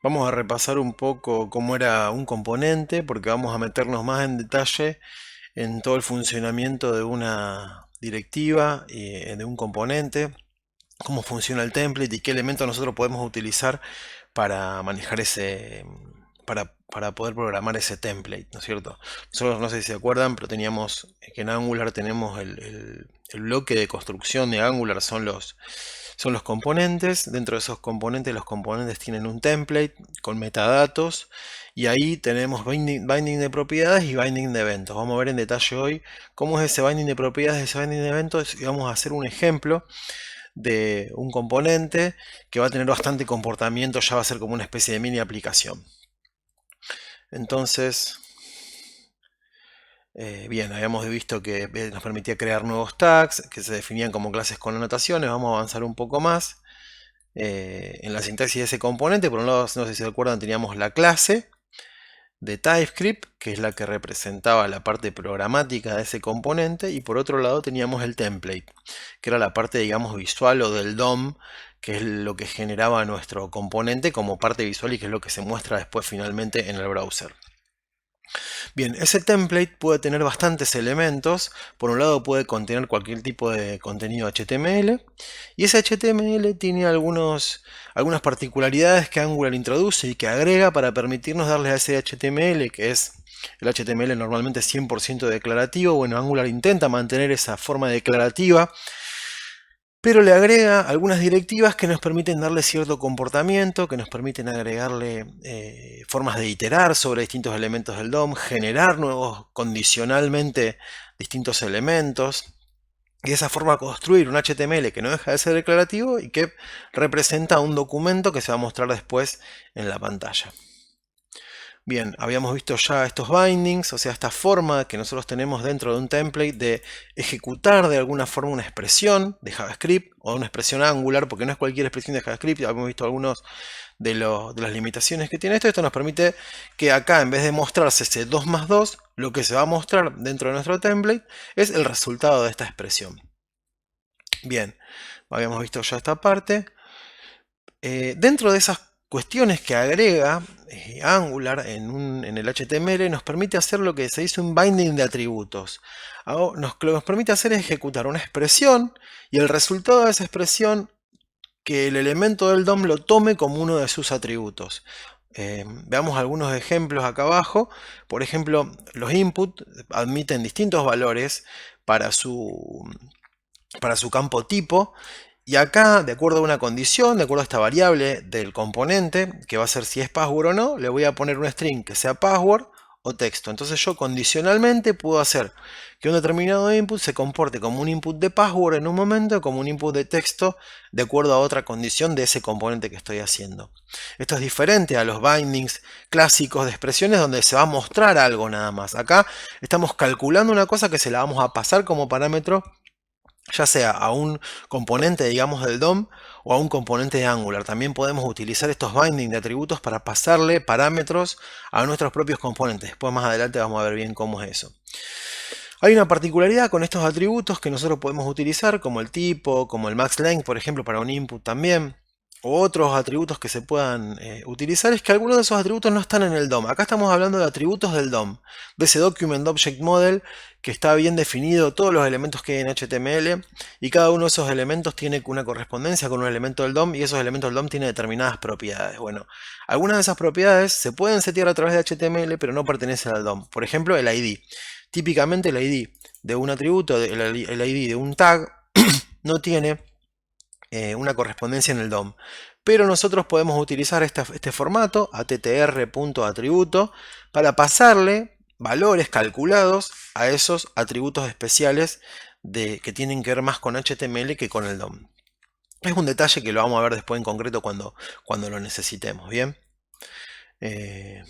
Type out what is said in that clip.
Vamos a repasar un poco cómo era un componente, porque vamos a meternos más en detalle en todo el funcionamiento de una directiva y de un componente, cómo funciona el template y qué elementos nosotros podemos utilizar para manejar para poder programar ese template, ¿no es cierto? Nosotros, no sé si se acuerdan, pero teníamos que en Angular tenemos el bloque de construcción de Angular son los componentes. Dentro de esos componentes, los componentes tienen un template con metadatos y ahí tenemos binding de propiedades y binding de eventos. Vamos a ver en detalle hoy cómo es ese binding de propiedades, ese binding de eventos, y vamos a hacer un ejemplo de un componente que va a tener bastante comportamiento, ya va a ser como una especie de mini aplicación. Entonces, bien, habíamos visto que nos permitía crear nuevos tags que se definían como clases con anotaciones. Vamos a avanzar un poco más en la sintaxis de ese componente. Por un lado, no sé si se acuerdan, teníamos la clase de TypeScript, que es la que representaba la parte programática de ese componente, y por otro lado teníamos el template, que era la parte, digamos, visual o del DOM, que es lo que generaba nuestro componente como parte visual y que es lo que se muestra después finalmente en el browser. Bien, ese template puede tener bastantes elementos. Por un lado puede contener cualquier tipo de contenido HTML y ese HTML tiene algunas particularidades que Angular introduce y que agrega para permitirnos darle a ese HTML, que es el HTML normalmente 100% declarativo. Bueno, Angular intenta mantener esa forma declarativa, pero le agrega algunas directivas que nos permiten darle cierto comportamiento, que nos permiten agregarle formas de iterar sobre distintos elementos del DOM, generar nuevos condicionalmente distintos elementos, y de esa forma construir un HTML que no deja de ser declarativo y que representa un documento que se va a mostrar después en la pantalla. Bien, habíamos visto ya estos bindings, o sea, esta forma que nosotros tenemos dentro de un template de ejecutar de alguna forma una expresión de JavaScript o una expresión Angular, porque no es cualquier expresión de JavaScript. Ya hemos visto algunos de las limitaciones que tiene esto. Esto nos permite que acá, en vez de mostrarse ese 2 más 2, lo que se va a mostrar dentro de nuestro template es el resultado de esta expresión. Bien, habíamos visto ya esta parte. Dentro de esas cuestiones que agrega Angular en el HTML, nos permite hacer lo que se dice un binding de atributos. Lo que nos permite hacer es ejecutar una expresión y el resultado de esa expresión, que el elemento del DOM lo tome como uno de sus atributos. Veamos algunos ejemplos acá abajo. Por ejemplo, los input admiten distintos valores para su, para su campo tipo. Y acá, de acuerdo a una condición, de acuerdo a esta variable del componente, que va a ser si es password o no, le voy a poner un string que sea password o texto. Entonces yo condicionalmente puedo hacer que un determinado input se comporte como un input de password en un momento, como un input de texto, de acuerdo a otra condición de ese componente que estoy haciendo. Esto es diferente a los bindings clásicos de expresiones donde se va a mostrar algo nada más. Acá estamos calculando una cosa que se la vamos a pasar como parámetro, ya sea a un componente, digamos, del DOM o a un componente de Angular. También podemos utilizar estos binding de atributos para pasarle parámetros a nuestros propios componentes. Después más adelante vamos a ver bien cómo es eso. Hay una particularidad con estos atributos que nosotros podemos utilizar, como el tipo, como el max length, por ejemplo, para un input también, o otros atributos que se puedan utilizar, es que algunos de esos atributos no están en el DOM. Acá estamos hablando de atributos del DOM, de ese Document Object Model que está bien definido todos los elementos que hay en HTML, y cada uno de esos elementos tiene una correspondencia con un elemento del DOM, y esos elementos del DOM tienen determinadas propiedades. Bueno, algunas de esas propiedades se pueden setear a través de HTML, pero no pertenecen al DOM. Por ejemplo, el ID. Típicamente el ID de un atributo, el ID de un tag, no tiene una correspondencia en el DOM. Pero nosotros podemos utilizar este formato, attr.atributo, para pasarle valores calculados a esos atributos especiales que tienen que ver más con HTML que con el DOM. Es un detalle que lo vamos a ver después en concreto cuando lo necesitemos. Bien. Bien.